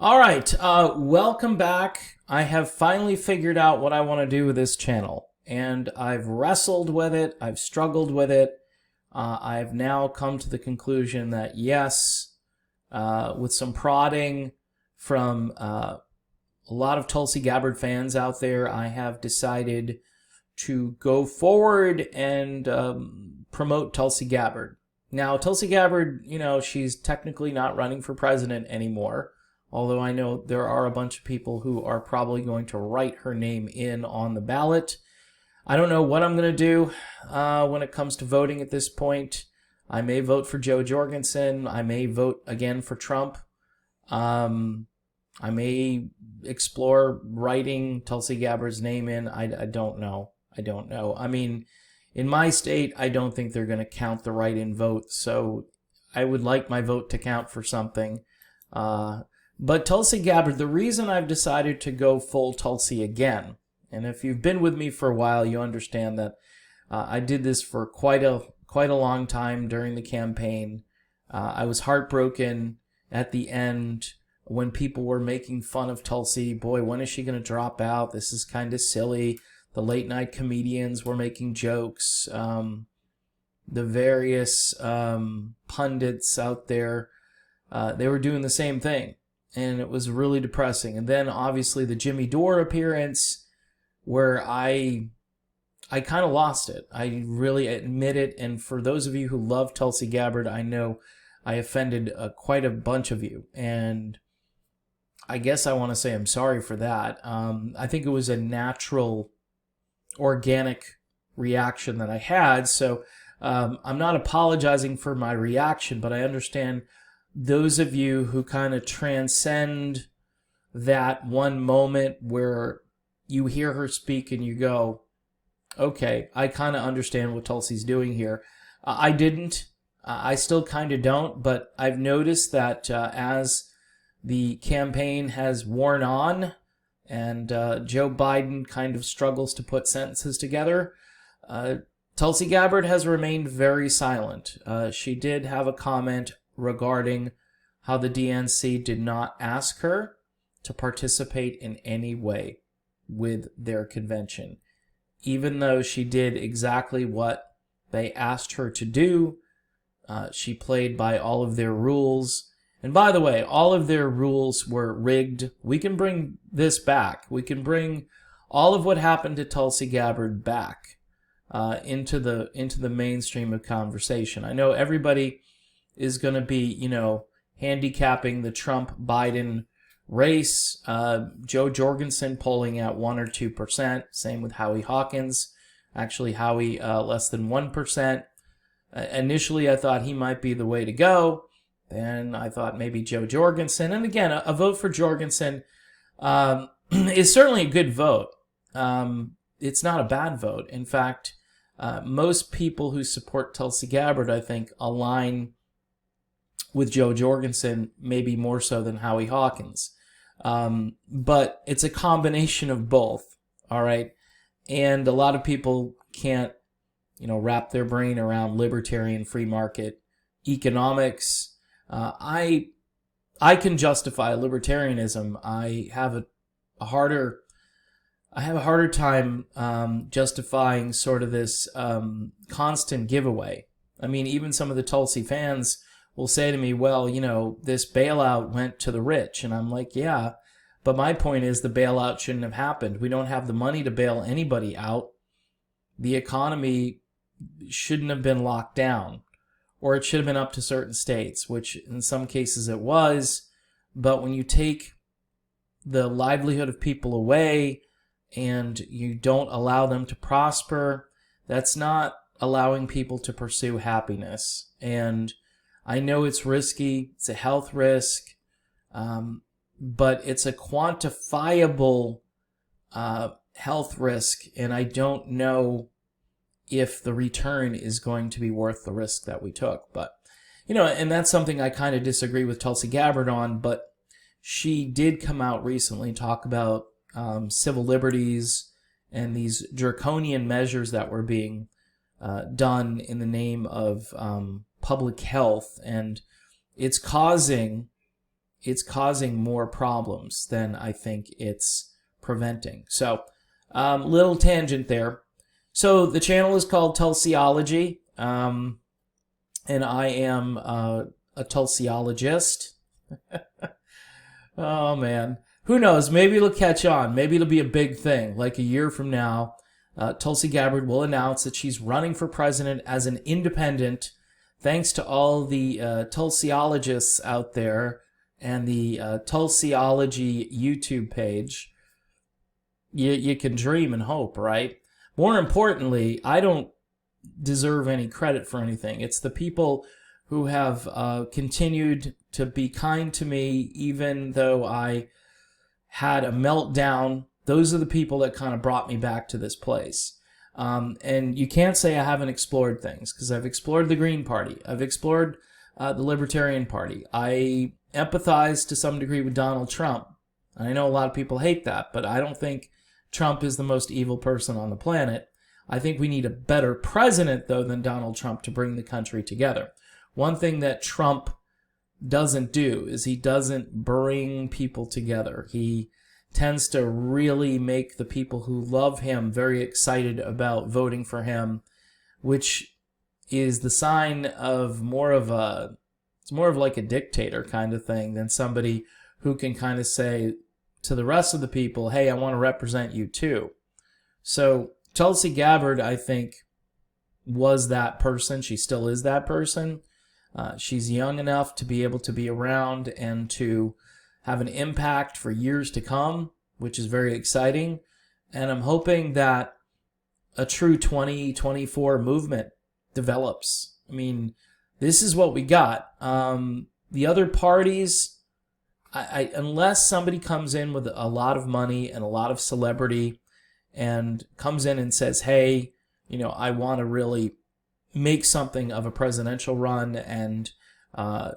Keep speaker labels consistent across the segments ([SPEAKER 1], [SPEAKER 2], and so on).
[SPEAKER 1] All right, welcome back. I have finally figured out what I want to do with this channel, and I've wrestled with it, I've struggled with it. I've now come to the conclusion that yes, with some prodding from a lot of Tulsi Gabbard fans out there, I have decided to go forward and promote Tulsi Gabbard. Now, Tulsi Gabbard, she's technically not running for president anymore. Although I know there are a bunch of people who are probably going to write her name in on the ballot. I don't know what I'm going to do when it comes to voting at this point. I may vote for Joe Jorgensen. I may vote again for Trump. I may explore writing Tulsi Gabbard's name in. I don't know. I mean, in my state, I don't think they're going to count the write-in vote. So I would like my vote to count for something. But Tulsi Gabbard, the reason I've decided to go full Tulsi again, and if you've been with me for a while, you understand that I did this for quite a long time during the campaign. I was heartbroken at the end when people were making fun of Tulsi. Boy, when is she going to drop out? This is kind of silly. The late night comedians were making jokes. The various pundits out there, they were doing the same thing. And it was really depressing. And then obviously the Jimmy Dore appearance, where I kind of lost it. I really admit it. And for those of you who love Tulsi Gabbard, I know I offended quite a bunch of you. And I guess I want to say I'm sorry for that. I think it was a natural, organic reaction that I had. So I'm not apologizing for my reaction, but I understand those of you who kind of transcend that one moment where you hear her speak and you go, okay, I kind of understand what Tulsi's doing here. I didn't. I still kind of don't, but I've noticed that as the campaign has worn on and Joe Biden kind of struggles to put sentences together, Tulsi Gabbard has remained very silent. She did have a comment regarding how the DNC did not ask her to participate in any way with their convention. Even though she did exactly what they asked her to do, she played by all of their rules. And by the way, all of their rules were rigged. We can bring this back. We can bring all of what happened to Tulsi Gabbard back into the mainstream of conversation. I know everybody is going to be, handicapping the Trump-Biden race. Joe Jorgensen polling at 1 or 2%. Same with Howie Hawkins. Actually, Howie less than 1%. Initially, I thought he might be the way to go. Then I thought maybe Joe Jorgensen. And again, a vote for Jorgensen is certainly a good vote. It's not a bad vote. In fact, most people who support Tulsi Gabbard, I think, align with Joe Jorgensen, maybe more so than Howie Hawkins. But it's a combination of both, all right? And a lot of people can't, wrap their brain around libertarian free market economics. I can justify libertarianism. I have a harder time justifying sort of this constant giveaway. I mean, even some of the Tulsi fans will say to me, well, this bailout went to the rich. And I'm like, yeah, but my point is the bailout shouldn't have happened. We don't have the money to bail anybody out. The economy shouldn't have been locked down, or it should have been up to certain states, which in some cases it was. But when you take the livelihood of people away and you don't allow them to prosper, that's not allowing people to pursue happiness. And I know it's risky, it's a health risk, but it's a quantifiable health risk, and I don't know if the return is going to be worth the risk that we took. But, and that's something I kind of disagree with Tulsi Gabbard on, but she did come out recently and talk about civil liberties and these draconian measures that were being done in the name of public health, and it's causing it's causing more problems than I think it's preventing. So, little tangent there. So the channel is called Tulsiology, and I am a Tulsiologist. Oh, man. Who knows? Maybe it'll catch on. Maybe it'll be a big thing. Like a year from now, Tulsi Gabbard will announce that she's running for president as an independent, thanks to all the Tulsiologists out there and the Tulsiology YouTube page. You can dream and hope, right? More importantly, I don't deserve any credit for anything. It's the people who have continued to be kind to me even though I had a meltdown. Those are the people that kind of brought me back to this place. And you can't say I haven't explored things, because I've explored the Green Party. I've explored the Libertarian Party. I empathize to some degree with Donald Trump. And I know a lot of people hate that, but I don't think Trump is the most evil person on the planet. I think we need a better president, though, than Donald Trump to bring the country together. One thing that Trump doesn't do is he doesn't bring people together. He tends to really make the people who love him very excited about voting for him, which is the sign of it's more of like a dictator kind of thing than somebody who can kind of say to the rest of the people, hey, I want to represent you too. So Tulsi Gabbard, I think, was that person. She still is that person. She's young enough to be able to be around and to have an impact for years to come, which is very exciting. And I'm hoping that a true 2024 movement develops. I mean, this is what we got. The other parties, unless somebody comes in with a lot of money and a lot of celebrity and comes in and says, hey, I want to really make something of a presidential run, and I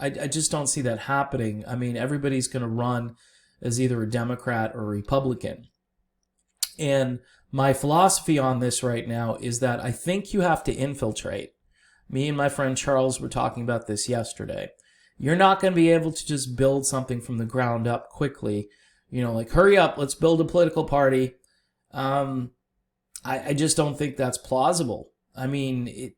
[SPEAKER 1] just don't see that happening. I mean, everybody's going to run as either a Democrat or a Republican. And my philosophy on this right now is that I think you have to infiltrate. Me and my friend Charles were talking about this yesterday. You're not going to be able to just build something from the ground up quickly. Like, hurry up, let's build a political party. I just don't think that's plausible. I mean,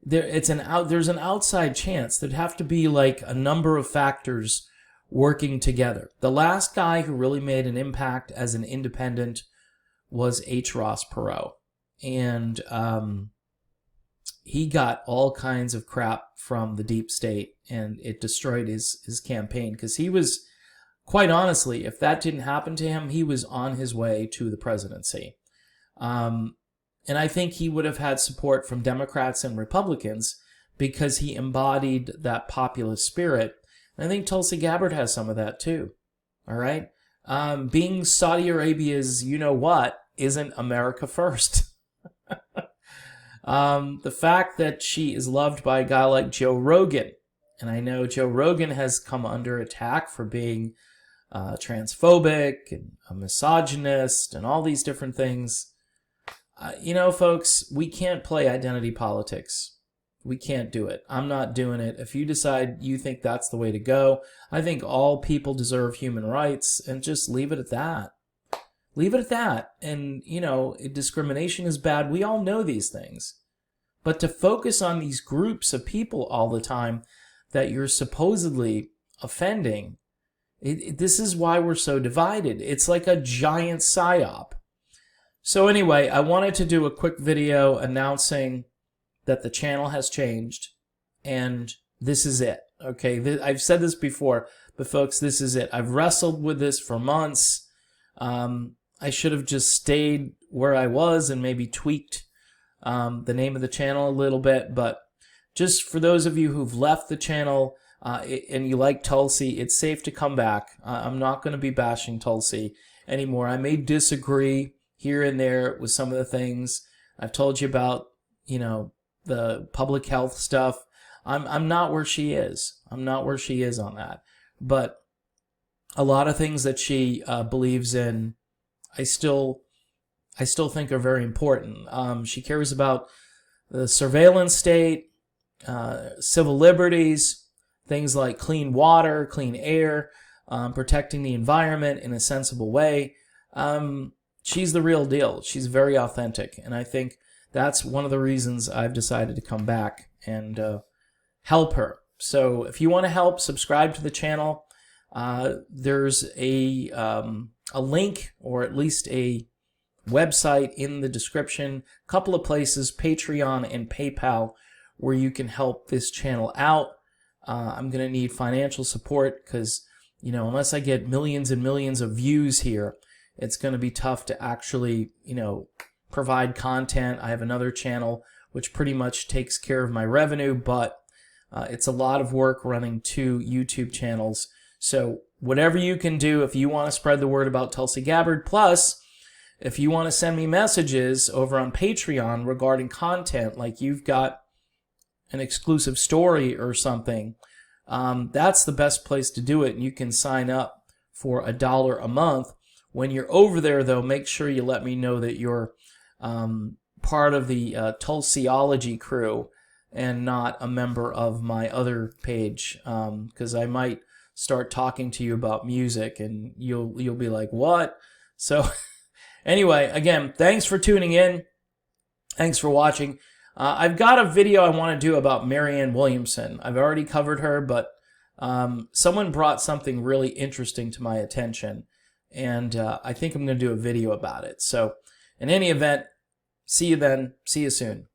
[SPEAKER 1] there's an outside chance. There'd have to be like a number of factors working together. The last guy who really made an impact as an independent was H. Ross Perot. And he got all kinds of crap from the deep state, and it destroyed his campaign, because he was, quite honestly, if that didn't happen to him, he was on his way to the presidency. And I think he would have had support from Democrats and Republicans because he embodied that populist spirit. And I think Tulsi Gabbard has some of that too. All right? Being Saudi Arabia's you-know-what isn't America first. The fact that she is loved by a guy like Joe Rogan, and I know Joe Rogan has come under attack for being transphobic and a misogynist and all these different things. Folks, we can't play identity politics. We can't do it. I'm not doing it. If you decide you think that's the way to go, I think all people deserve human rights, and just leave it at that. Leave it at that. And, discrimination is bad. We all know these things. But to focus on these groups of people all the time that you're supposedly offending, this is why we're so divided. It's like a giant psyop. So anyway, I wanted to do a quick video announcing that the channel has changed, and this is it. Okay, I've said this before, but folks, this is it. I've wrestled with this for months. I should have just stayed where I was and maybe tweaked the name of the channel a little bit, but just for those of you who've left the channel and you like Tulsi, it's safe to come back. I'm not going to be bashing Tulsi anymore. I may disagree here and there with some of the things I've told you about, the public health stuff. I'm not where she is. I'm not where she is on that. But a lot of things that she believes in, I still think are very important. She cares about the surveillance state, civil liberties. things like clean water, clean air, protecting the environment in a sensible way. She's the real deal. She's very authentic, and I think that's one of the reasons I've decided to come back and help her. So if you want to help, subscribe to the channel. There's a link, or at least a website in the description, a couple of places, Patreon and PayPal, where you can help this channel out. I'm going to need financial support because, you know, unless I get millions and millions of views here, it's going to be tough to actually, you know, provide content. I have another channel which pretty much takes care of my revenue, but it's a lot of work running 2 YouTube channels. So whatever you can do, if you want to spread the word about Tulsi Gabbard, plus if you want to send me messages over on Patreon regarding content, like you've got an exclusive story or something, that's the best place to do it. And you can sign up for $1 a month. When you're over there, though, make sure you let me know that you're part of the Tulsiology crew and not a member of my other page, because I might start talking to you about music and you'll be like, what? So anyway, again, thanks for tuning in. Thanks for watching. I've got a video I want to do about Marianne Williamson. I've already covered her, but someone brought something really interesting to my attention, and I think I'm going to do a video about it. So in any event, see you then. See you soon.